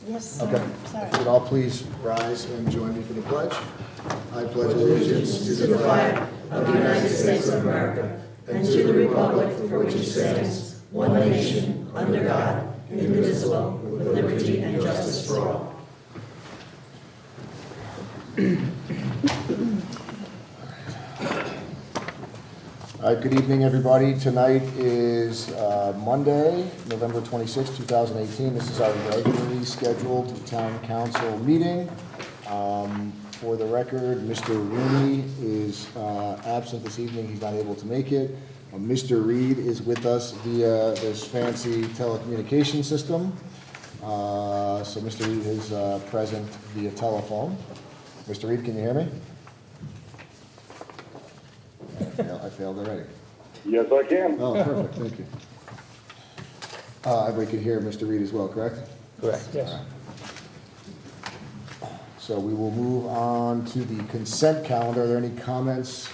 Yes, Okay. sorry. Would all please rise and join me for the pledge? I pledge allegiance to the flag of the United States of America and to the republic for which it stands, one nation, under God, indivisible, with liberty and justice for all. All right, good evening, everybody. Tonight is Monday, November 26, 2018. This is our regularly scheduled town council meeting. For the record, Mr. Rooney is absent this evening. He's not able to make it. Mr. Reed is with us via this fancy telecommunication system. So Mr. Reed is present via telephone. Mr. Reed, can you hear me? I failed already. Yes, I can. Oh, perfect, thank you. Everybody can hear Mr. Reed as well, correct? Correct, yes. So we will move on to the consent calendar. Are there any comments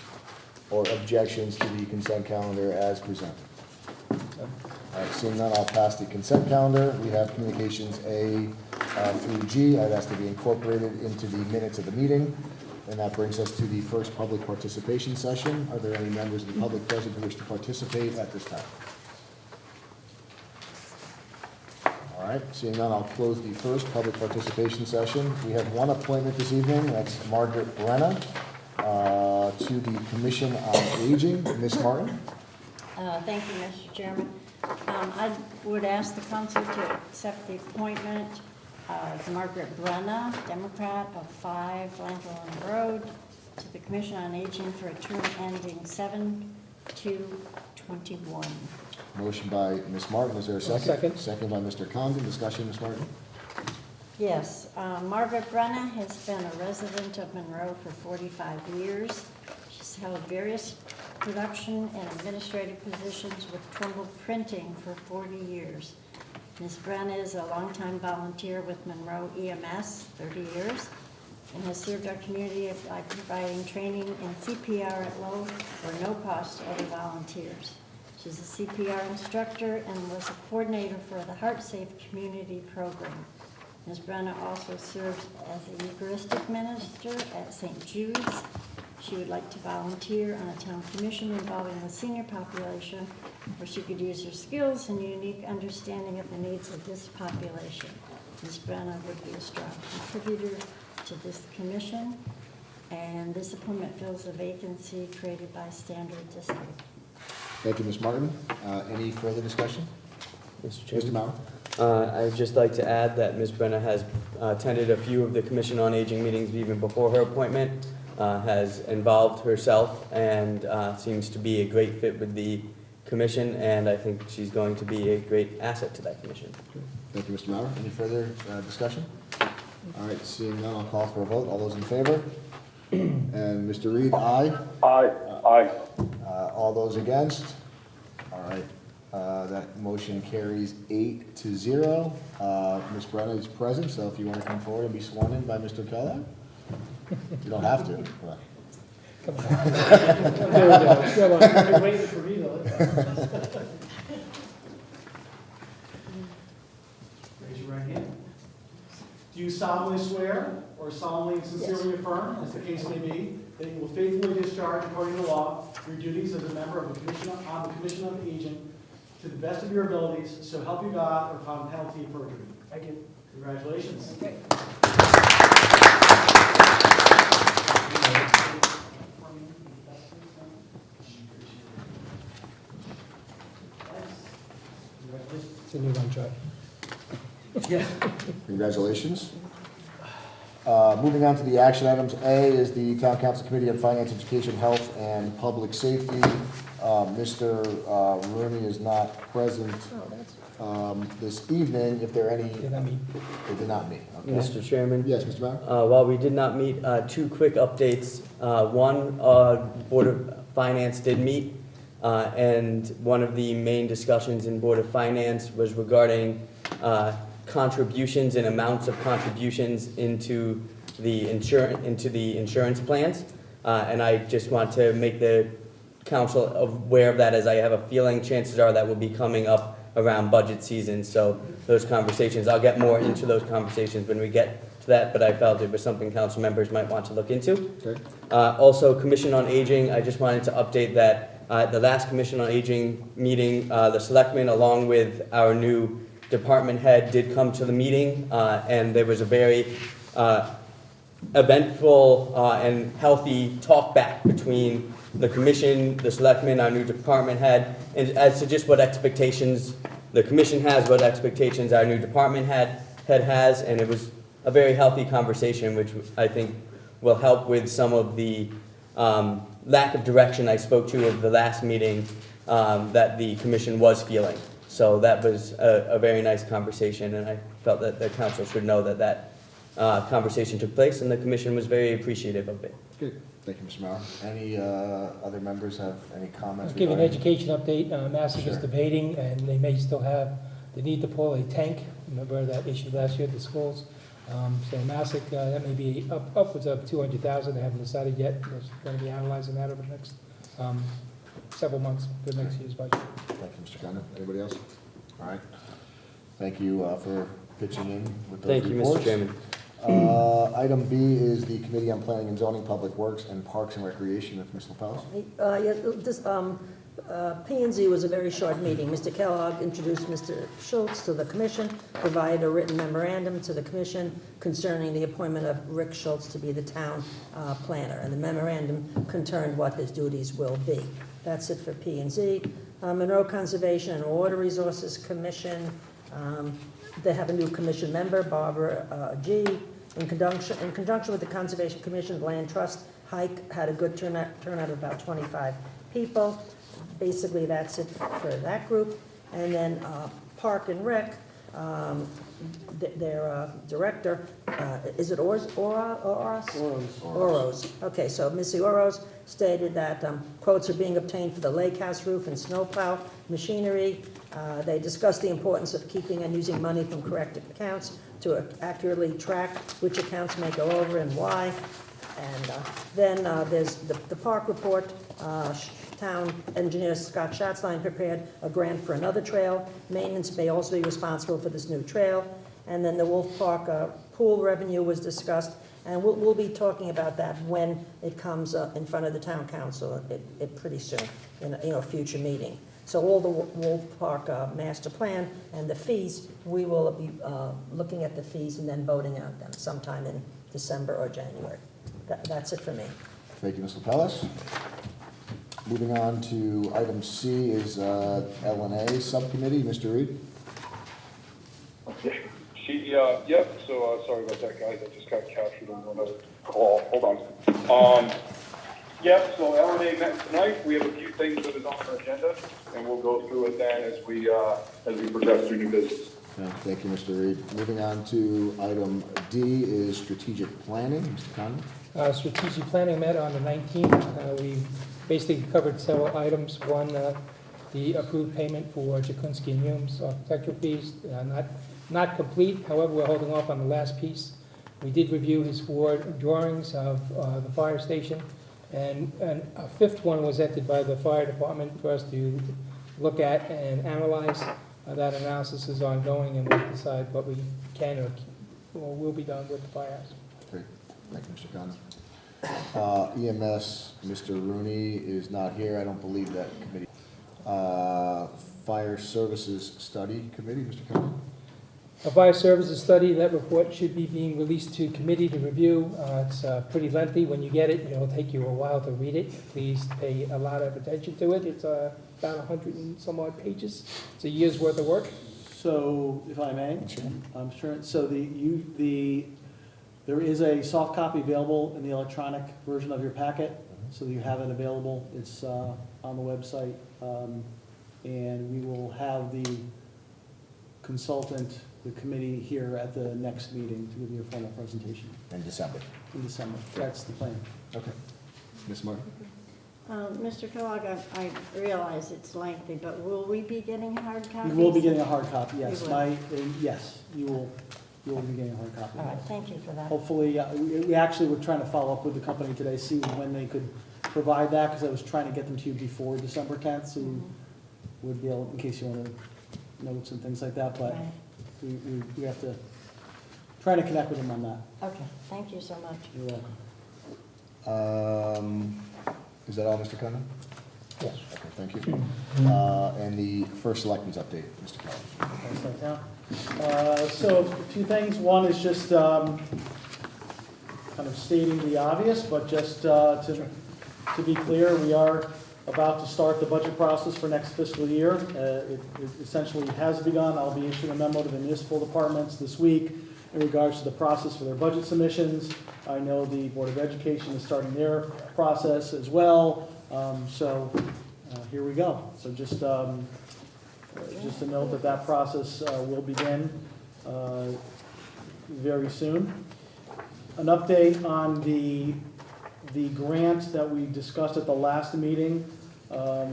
or objections to the consent calendar as presented? All right, seeing none, I'll pass the consent calendar. We have communications A through G. I'd ask to be incorporated into the minutes of the meeting. And that brings us to the first public participation session. Are there any members of the public present who wish to participate at this time? All right, seeing none, I'll close the first public participation session. We have one appointment this evening. That's Margaret Brenna to the Commission on Aging. Ms. Martin? Thank you, Mr. Chairman. I would ask the council to accept the appointment of Margaret Brenna, Democrat of 5 Lanthorn Road, to the Commission on Aging for a term ending 7/2/21. Motion by Ms. Martin. Is there a second? Second. Second by Mr. Condon. Discussion, Ms. Martin? Yes, Margaret Brenna has been a resident of Monroe for 45 years. She's held various production and administrative positions with Trumbull Printing for 40 years. Ms. Brenna is a longtime volunteer with Monroe EMS, 30 years, and has served our community by providing training in CPR at low or no cost to other volunteers. She's a CPR instructor and was a coordinator for the Heart Safe Community Program. Ms. Brenna also serves as a Eucharistic minister at St. Jude's. She would like to volunteer on a town commission involving the senior population, where she could use her skills and unique understanding of the needs of this population. Ms. Brenna would be a strong contributor to this commission, and this appointment fills a vacancy created by standard decided. Thank you, Ms. Martin. Any further discussion? Mr. Mr. Chairman. Mauer? I'd just like to add that Ms. Brenna has attended a few of the Commission on Aging meetings even before her appointment, has involved herself, and seems to be a great fit with the commission, and I think she's going to be a great asset to that commission. Thank you, Mr. Mauer. Any further discussion? All right, seeing none, I'll call for a vote. All those in favor? And Mr. Reed, aye. Aye. Aye. All those against? All right, that motion carries 8-0. Ms. Brenna is present, so if you want to come forward and be sworn in by Mr. Kellogg. You don't have to. But. Come on. There we go. Come on. I've been waiting for me to let Raise your right hand. Do you solemnly swear or solemnly and sincerely affirm, as the case may be, that you will faithfully discharge according to law your duties as a member of the Commission on the Commission on Aging to the best of your abilities, so help you God, or upon penalty of perjury? Thank you. Congratulations. Okay. It's a new contract. Yeah. Congratulations. Moving on to the action items. A is the Town Council Committee on Finance, Education, Health, and Public Safety. Mr. Rooney is not present this evening. If there are any... Did I meet? They did not meet. Okay. Mr. Chairman? Yes, Mr. Mauer? While we did not meet, 2 quick updates. One, Board of Finance did meet, and one of the main discussions in Board of Finance was regarding contributions and amounts of contributions into the insurance plans. And I just want to make the council aware of that, as I have a feeling chances are that will be coming up around budget season. So those conversations, I'll get more into those conversations when we get to that, but I felt it was something council members might want to look into. Okay. Also, Commission on Aging, I just wanted to update that the last Commission on Aging meeting, the selectmen, along with our new department head, did come to the meeting, and there was a very eventful and healthy talk back between the commission, the selectmen, our new department head, and as to just what expectations the commission has, what expectations our new department head has, and it was a very healthy conversation, which I think will help with some of the lack of direction I spoke to at the last meeting that the commission was feeling. So that was a very nice conversation, and I felt that the council should know that that conversation took place, and the commission was very appreciative of it. Good. Thank you, Mr. Mauer. Any other members have any comments? I'll give you an regarding- education update. Massive is Sure. debating, and they may still have the need to pull a tank. Remember that issue last year at the schools? So Massic, that may be upwards of 200,000. They haven't decided yet. They're going to be analyzing that over the next several months for next year's budget. Thank you, Mr. Condon. Anybody else? All right. Thank you for pitching in with those Thank you, reports. Mr. Chairman. Item B is the Committee on Planning and Zoning, Public Works, and Parks and Recreation with Ms. LaPellis. P&Z was a very short meeting. Mr. Kellogg introduced Mr. Schultz to the commission, provided a written memorandum to the commission concerning the appointment of Rick Schultz to be the town planner, and the memorandum concerned what his duties will be. That's it for P&Z. Monroe Conservation and Water Resources Commission, they have a new commission member, Barbara G. In conjunction with the Conservation Commission, Land Trust Hike had a good turnout of about 25 people. Basically, that's it for that group. And then Park and Rec, their director, is it Oros? Oros. Okay, so Missy Oros stated that quotes are being obtained for the lake house roof and snowplow machinery. They discussed the importance of keeping and using money from correct accounts to accurately track which accounts may go over and why. And then there's the park report. Town engineer Scott Schatzline prepared a grant for another trail. Maintenance may also be responsible for this new trail. And then the Wolf Park pool revenue was discussed, and we'll be talking about that when it comes in front of the town council pretty soon, in a future meeting. So all the Wolf Park master plan and the fees, we will be looking at the fees and then voting on them sometime in December or January. That's it for me. Thank you, Ms. LaPellis. Moving on to item C is L&A Subcommittee. Mr. Reed? Yep, so, sorry about that, guys, I just got captured on another call, hold on. Yep, so L&A met tonight, we have a few things that is on our agenda, and we'll go through it then as we progress through new business. Thank you, Mr. Reed. Moving on to item D is Strategic Planning. Mr. Condon? Strategic planning met on the 19th. We basically covered several items. One, the approved payment for Jakunski and Hume's architectural fees, not complete. However, we're holding off on the last piece. We did review his 4 drawings of the fire station, and a 5th one was entered by the fire department for us to look at and analyze. That analysis is ongoing, and we'll decide what we can or will be done with the firehouse. Great. Thank you, Mr. Condon. EMS, Mr. Rooney is not here. I don't believe that committee. Fire Services Study Committee, Mr. Condon? A fire services study, that report should be being released to committee to review. It's pretty lengthy. When you get it, it'll take you a while to read it. Please pay a lot of attention to it. It's about 100 and some odd pages. It's a year's worth of work. So, if I may, Sure. I'm sure, so there is a soft copy available in the electronic version of your packet, so you have it available. It's on the website, and we will have the consultant, the committee here at the next meeting to give you a formal presentation In December. in December. That's the plan. Okay. Ms. Martin? Mr. Kellogg, I realize it's lengthy, but will we be getting hard copies? You will be getting a hard copy, yes. You will. Yes, you will be getting a hard copy. All right, thank you for that. Hopefully, we actually were trying to follow up with the company today, see when they could provide that, because I was trying to get them to you before December 10th, so you would be able, in case you want to notes and things like that, but Right. we have to try to connect with him on that. Okay, thank you so much. You're welcome. Is that all, Mr. Cunningham? Yes. Okay, thank you. And the first selectmen's update, Mr. Kelly. Thanks, Mike. So a few things. One is just kind of stating the obvious, but just to be clear, we are about to start the budget process for next fiscal year. It essentially has begun. I'll be issuing a memo to the municipal departments this week in regards to the process for their budget submissions. I know the Board of Education is starting their process as well. So here we go. So just a note that that process will begin very soon. An update on the grant that we discussed at the last meeting,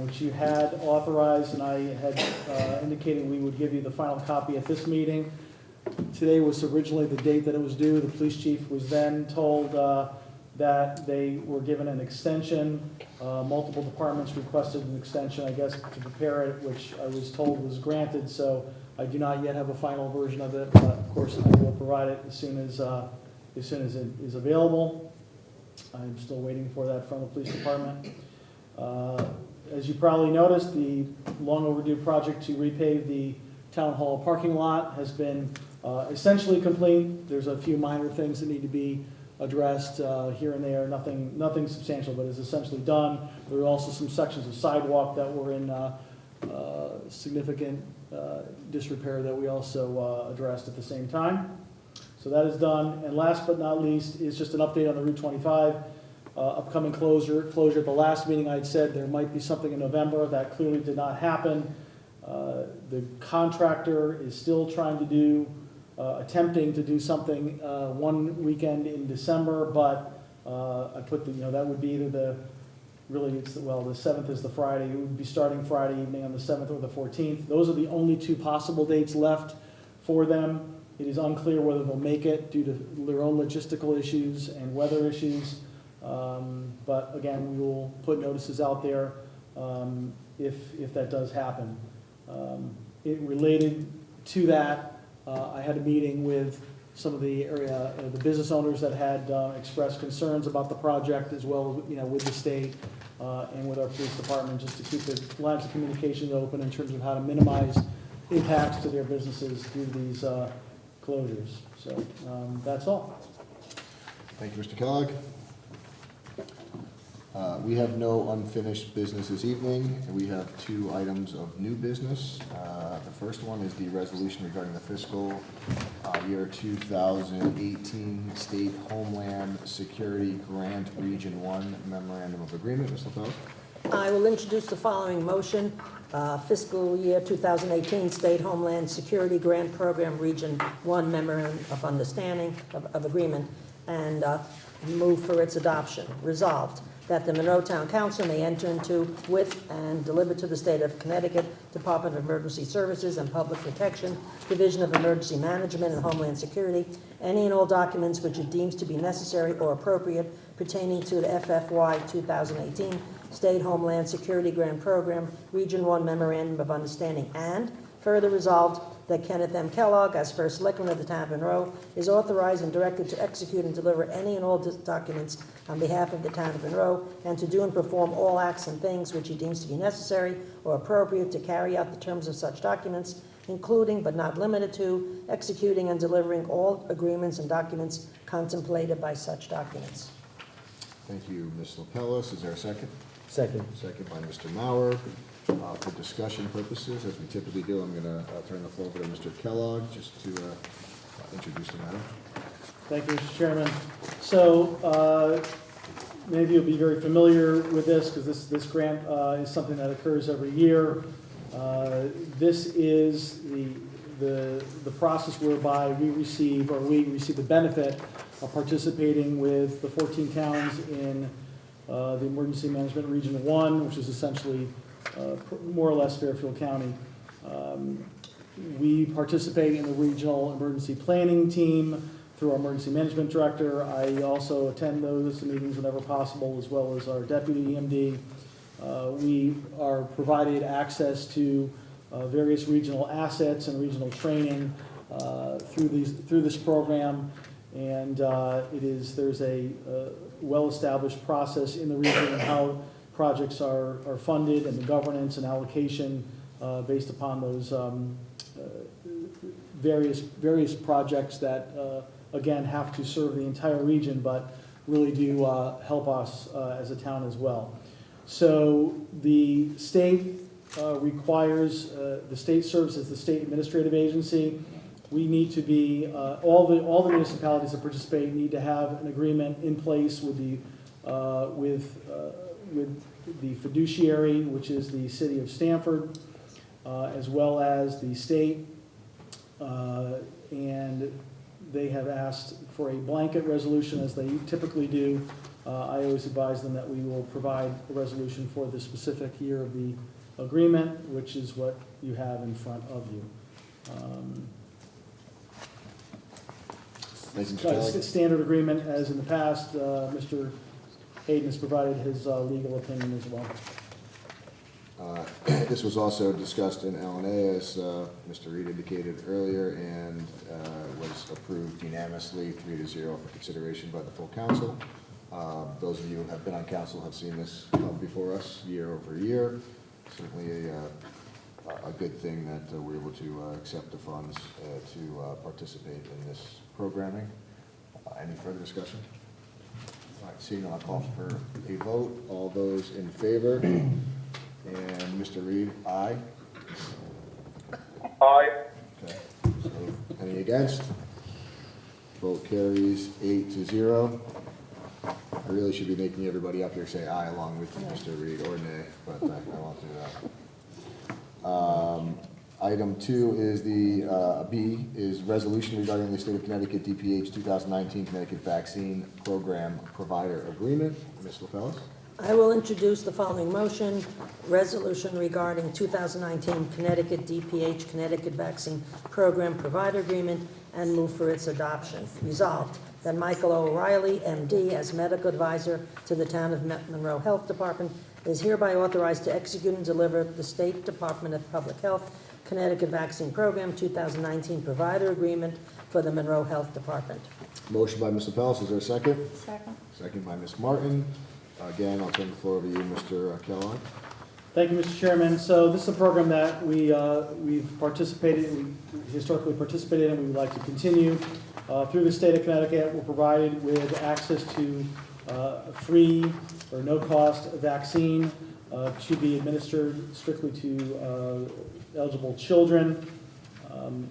which you had authorized, and I had indicated we would give you the final copy at this meeting. Today was originally the date that it was due. The police chief was then told that they were given an extension. Multiple departments requested an extension, I guess, to prepare it, which I was told was granted, so I do not yet have a final version of it, but of course I will provide it as soon as it is available. I'm still waiting for that from the police department. As you probably noticed, the long overdue project to repave the town hall parking lot has been essentially complete. There's a few minor things that need to be addressed here and there, nothing substantial, but is essentially done. There are also some sections of sidewalk that were in significant disrepair that we also addressed at the same time. So that is done. And last but not least is just an update on the Route 25 upcoming closure. At the last meeting, I had said there might be something in November. That clearly did not happen. The contractor is still trying to do, attempting to do something one weekend in December, but I put that would be either the 7th is the Friday. It would be starting Friday evening on the 7th or the 14th. Those are the only two possible dates left for them. It is unclear whether they'll make it due to their own logistical issues and weather issues. But again, we will put notices out there if that does happen. Related to that, I had a meeting with some of the area, the business owners that had expressed concerns about the project, as well as with the state and with our police department, just to keep the lines of communication open in terms of how to minimize impacts to their businesses due to these closures. So that's all. Thank you, Mr. Kellogg. We have no unfinished business this evening, and we have two items of new business. The first one is the resolution regarding the fiscal year 2018 State Homeland Security Grant Region 1 Memorandum of Agreement. Ms. LaPel? I will introduce the following motion. Fiscal year 2018 State Homeland Security Grant Program Region 1 Memorandum of Understanding of Agreement, and move for its adoption. Resolved, that the Monroe Town Council may enter into with and deliver to the State of Connecticut Department of Emergency Services and Public Protection, Division of Emergency Management and Homeland Security, any and all documents which it deems to be necessary or appropriate pertaining to the FFY 2018 State Homeland Security Grant Program, Region 1 Memorandum of Understanding, and further resolved that Kenneth M. Kellogg, as first selectman of the town of Monroe, is authorized and directed to execute and deliver any and all documents on behalf of the town of Monroe, and to do and perform all acts and things which he deems to be necessary or appropriate to carry out the terms of such documents, including but not limited to executing and delivering all agreements and documents contemplated by such documents. Thank you, Ms. LaPellis. Is there a second? Second. Second by Mr. Mauer. For discussion purposes, as we typically do, I'm going to turn the floor over to Mr. Kellogg just to introduce the matter. Thank you, Mr. Chairman. So maybe you'll be very familiar with this because this grant is something that occurs every year. This is the process whereby we receive the benefit of participating with the 14 towns in the Emergency Management Region 1, which is essentially more or less Fairfield County. We participate in the regional emergency planning team through our emergency management director. I also attend those meetings whenever possible, as well as our deputy EMD. We are provided access to various regional assets and regional training through this program. And there's a well-established process in the region of how projects are funded and the governance and allocation based upon those various projects that, again, have to serve the entire region, but really do help us as a town as well. So the state requires, the state serves as the state administrative agency. We need to be, all the municipalities that participate need to have an agreement in place with the fiduciary, which is the city of Stamford, as well as the state. And they have asked for a blanket resolution, as they typically do. I always advise them that we will provide a resolution for the specific year of the agreement, which is what you have in front of you. Thank you, Mr. Kelly. It's a standard agreement, as in the past. Mr. Hayden has provided his legal opinion as well. This was also discussed in L&A, as Mr. Reed indicated earlier, and was approved unanimously 3-0 for consideration by the full council. Those of you who have been on council have seen this come before us year over year. Certainly a good thing that we're able to accept the funds to participate in this programming. Any further discussion? All right, seeing none, I'll call for a vote. All those in favor? And Mr. Reed, aye? Aye. Okay. So, any against? Vote carries 8-0. I really should be making everybody up here say aye along with Mr. Reed, or nay, but I won't do that. Item 2 is B is resolution regarding the State of Connecticut DPH 2019 Connecticut Vaccine Program Provider Agreement. Ms. LaFellis? I will introduce the following motion, resolution regarding 2019 Connecticut DPH Connecticut Vaccine Program Provider Agreement, and move for its adoption. Resolved that Michael O'Reilly, MD, as medical advisor to the town of Monroe Health Department, is hereby authorized to execute and deliver the State Department of Public Health Connecticut Vaccine Program 2019 Provider Agreement for the Monroe Health Department. Motion by Ms. LaFellis, is there a second? Second. Second by Ms. Martin. Again, I'll turn the floor over to you, Mr. Kellogg. Thank you, Mr. Chairman. So this is a program that we've historically participated in, and we would like to continue. Through the state of Connecticut, we're provided with access to free or no-cost vaccine to be administered strictly to eligible children.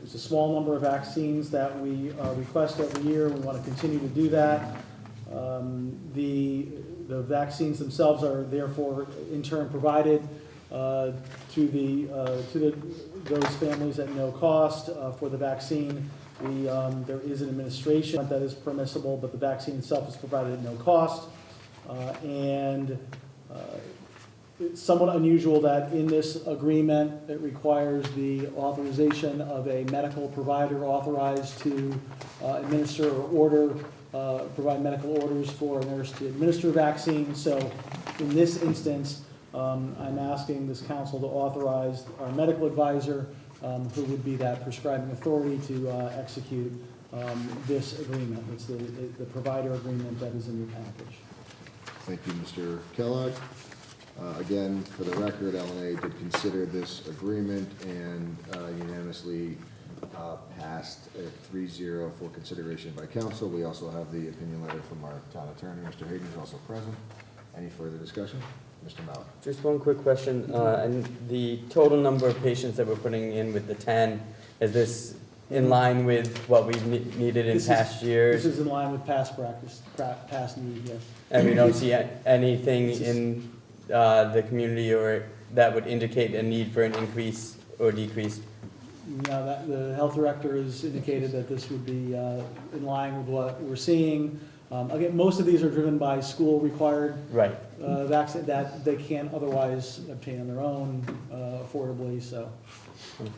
There's a small number of vaccines that we request every year. We want to continue to do that. The vaccines themselves are therefore in turn provided to those families at no cost for the vaccine. There is an administration that is permissible, but the vaccine itself is provided at no cost. It's somewhat unusual that in this agreement, it requires the authorization of a medical provider authorized to administer or order, provide medical orders for a nurse to administer vaccines. So in this instance, I'm asking this council to authorize our medical advisor, who would be that prescribing authority, to execute this agreement. It's the provider agreement that is in your package. Thank you, Mr. Kellogg. Again, for the record, LNA did consider this agreement and unanimously passed at 3-0 for consideration by council. We also have the opinion letter from our town attorney, Mr. Hayden, is also present. Any further discussion? Mr. Mallett. Just one quick question. And the total number of patients that we're putting in with the 10, is this in line with what we've needed in past years? This is in line with past practice, past need, yes. And we don't see anything in the community or that would indicate a need for an increase or decrease? Now, that the health director has indicated that this would be in line with what we're seeing. Again, most of these are driven by school-required Right. vaccine that they can't otherwise obtain on their own affordably, so.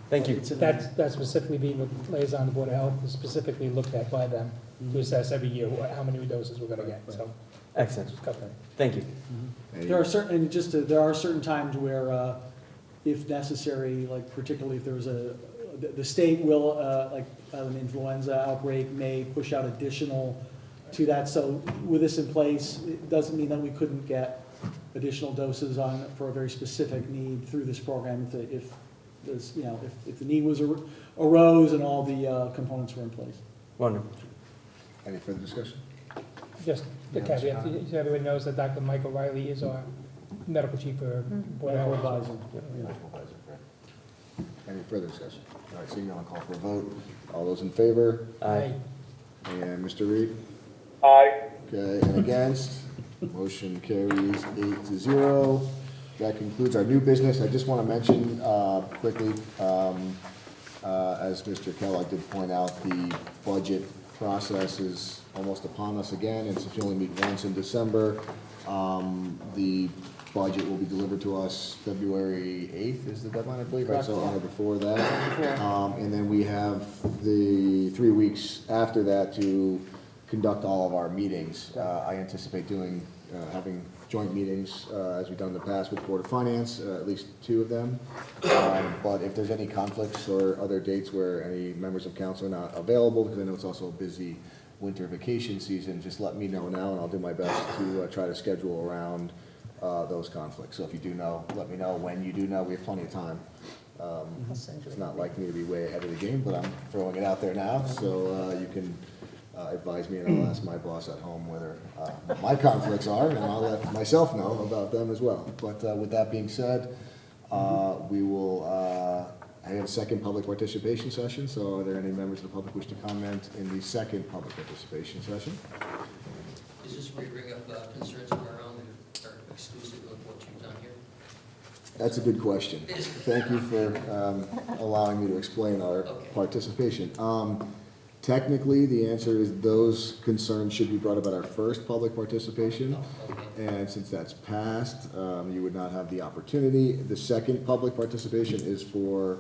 Thank you. That's specifically being with liaison on the Board of Health, is specifically looked at by them to assess every year how many doses we're gonna get, so. Excellent. Cover it. Thank you. There are certain times where if necessary, like particularly if there was the state will, like an influenza outbreak may push out additional to that. So with this in place, it doesn't mean that we couldn't get additional doses on for a very specific need through this program if there's, you know, if the need arose and all the components were in place. Wonderful. Any further discussion? Just the caveat, so everyone knows that Dr. Michael Riley is our medical chief or board Medical advisor. advisor. Any further discussion? All right, seeing none, I'll call for a vote. All those in favor? Aye. And Mr. Reed? Aye. Okay, and against? Motion carries 8-0. That concludes our new business. I just want to mention quickly, as Mr. Kellogg did point out, the budget process is almost upon us again, and since we only meet once in December, the budget will be delivered to us February 8th is the deadline, I believe, right? So on or before that. And then we have the 3 weeks after that to conduct all of our meetings. I anticipate having joint meetings, as we've done in the past with Board of Finance, at least 2 of them. But if there's any conflicts or other dates where any members of council are not available, because I know it's also a busy winter vacation season, just let me know now, and I'll do my best to try to schedule around those conflicts. So if you do know, let me know. When you do know, we have plenty of time. It's not like me to be way ahead of the game, but I'm throwing it out there now, so you can advise me, and I'll ask my boss at home whether my conflicts are, and I'll let myself know about them as well. But with that being said, we will have a second public participation session. So are there any members of the public wish to comment in the second public participation session? Is this where you bring up concerns of our own that are exclusive of what you've done here? That's a good question. Thank you for allowing me to explain our participation. Technically, the answer is those concerns should be brought up at our first public participation. And since that's passed, you would not have the opportunity. The second public participation is for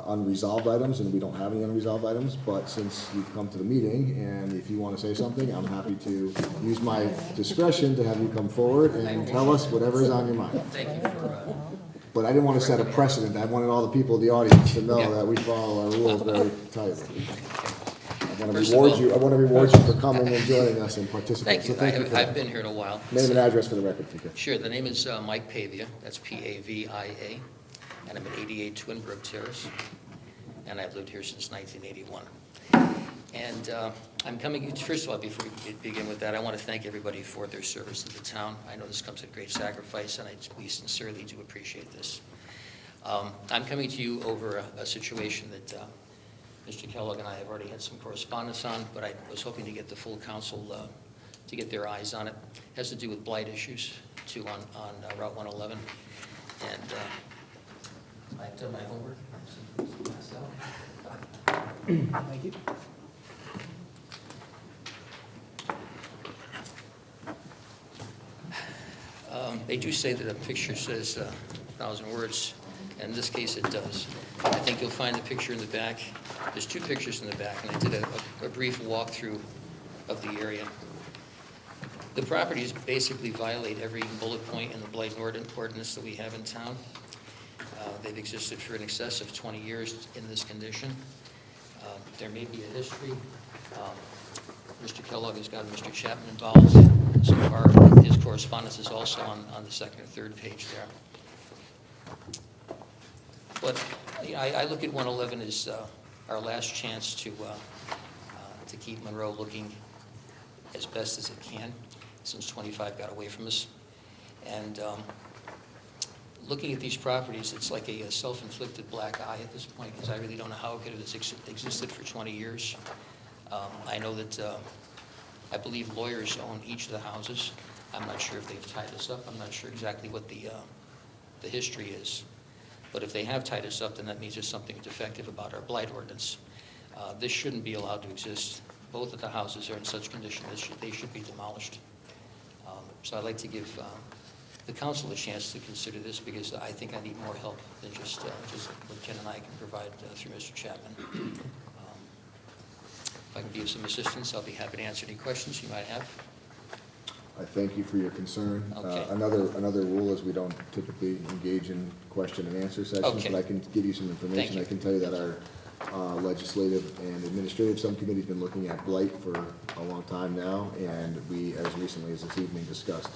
unresolved items, and we don't have any unresolved items. But since you've come to the meeting, and if you want to say something, I'm happy to use my discretion to have you come forward and tell us whatever is on your mind. Thank you for, But I didn't want to set a precedent. I wanted all the people in the audience to know that we follow our rules very tightly. I want to reward you for coming and joining us and participating. thank you. So I've been here in a while. Name and address for the record, if you could. Sure, the name is Mike Pavia, that's Pavia, and I'm at 88 Twinbrook Terrace, and I've lived here since 1981. And I'm coming, first of all, before we begin with that, I want to thank everybody for their service to the town. I know this comes at great sacrifice, and we sincerely do appreciate this. I'm coming to you over a situation that Mr. Kellogg and I have already had some correspondence on, but I was hoping to get the full council to get their eyes on it. It has to do with blight issues too on Route 111. And I've done my homework. Thank you. They do say that a picture says 1,000 words. In this case, it does. I think you'll find the picture in the back. There's 2 pictures in the back, and I did a brief walkthrough of the area. The properties basically violate every bullet point in the blight ordinance that we have in town. They've existed for in excess of 20 years in this condition. There may be a history. Mr. Kellogg has got Mr. Chapman involved. Some of his correspondence is also on the second or third page there. But you know, I look at 111 as our last chance to keep Monroe looking as best as it can, since 25 got away from us. And looking at these properties, it's like a self-inflicted black eye at this point, because I really don't know how it could have existed for 20 years. I know that I believe lawyers own each of the houses. I'm not sure if they've tied us up. I'm not sure exactly what the history is. But if they have tied us up, then that means there's something defective about our blight ordinance. This shouldn't be allowed to exist. Both of the houses are in such condition that they should be demolished. So I'd like to give the council a chance to consider this, because I think I need more help than just what Ken and I can provide through Mr. Chapman. If I can be of some assistance, I'll be happy to answer any questions you might have. I thank you for your concern. Okay. Another rule is we don't typically engage in question and answer sessions, Okay. but I can give you some information. you. I can tell you that our legislative and administrative subcommittee's been looking at blight for a long time now, and we, as recently as this evening, discussed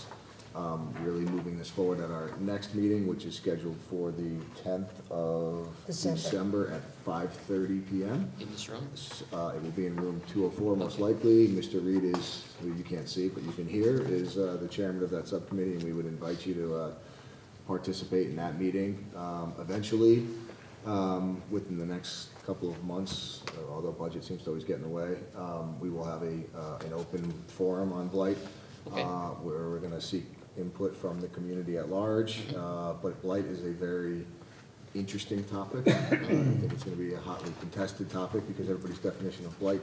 really moving this forward at our next meeting, which is scheduled for the 10th of December at 5:30 p.m. In this room? It will be in room 204 most likely. Mr. Reed is, who you can't see, but you can hear, is the chairman of that subcommittee, and we would invite you to participate in that meeting. Eventually, within the next couple of months, although budget seems to always get in the way, we will have an open forum on blight, Okay. where we're gonna seek input from the community at large. But blight is a very interesting topic. I think it's gonna be a hotly contested topic because everybody's definition of blight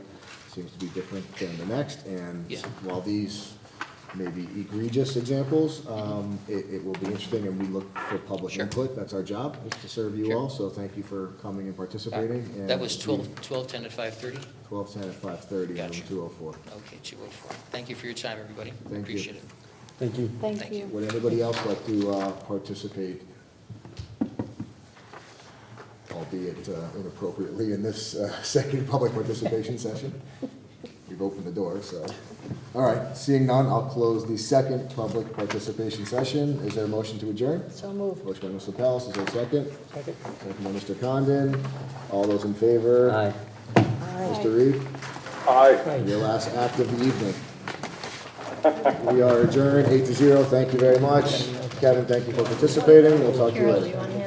seems to be different than the next. And Yeah. while these may be egregious examples, it will be interesting, and we look for public Sure. input. That's our job, is to serve you Sure. all, so thank you for coming and participating. And That was 12:10 at 5:30? 12:10 at 5:30 in room Gotcha. 204. Okay, 204. Thank you for your time, everybody. you. Appreciate it. Thank you. Thank Thank you. you. Would anybody else like to participate, albeit inappropriately, in this second public participation session? We've opened the door, so. All right, seeing none, I'll close the second public participation session. Is there a motion to adjourn? So moved. Motion by Mr. Pels, is there a second? Second. Second by Mr. Condon. All those in favor? Aye. Mr. Reed? Aye. Your last act of the evening. We are adjourned, 8-0. Thank you very much. Kevin, thank you for participating. We'll talk to you Carol, later. you want to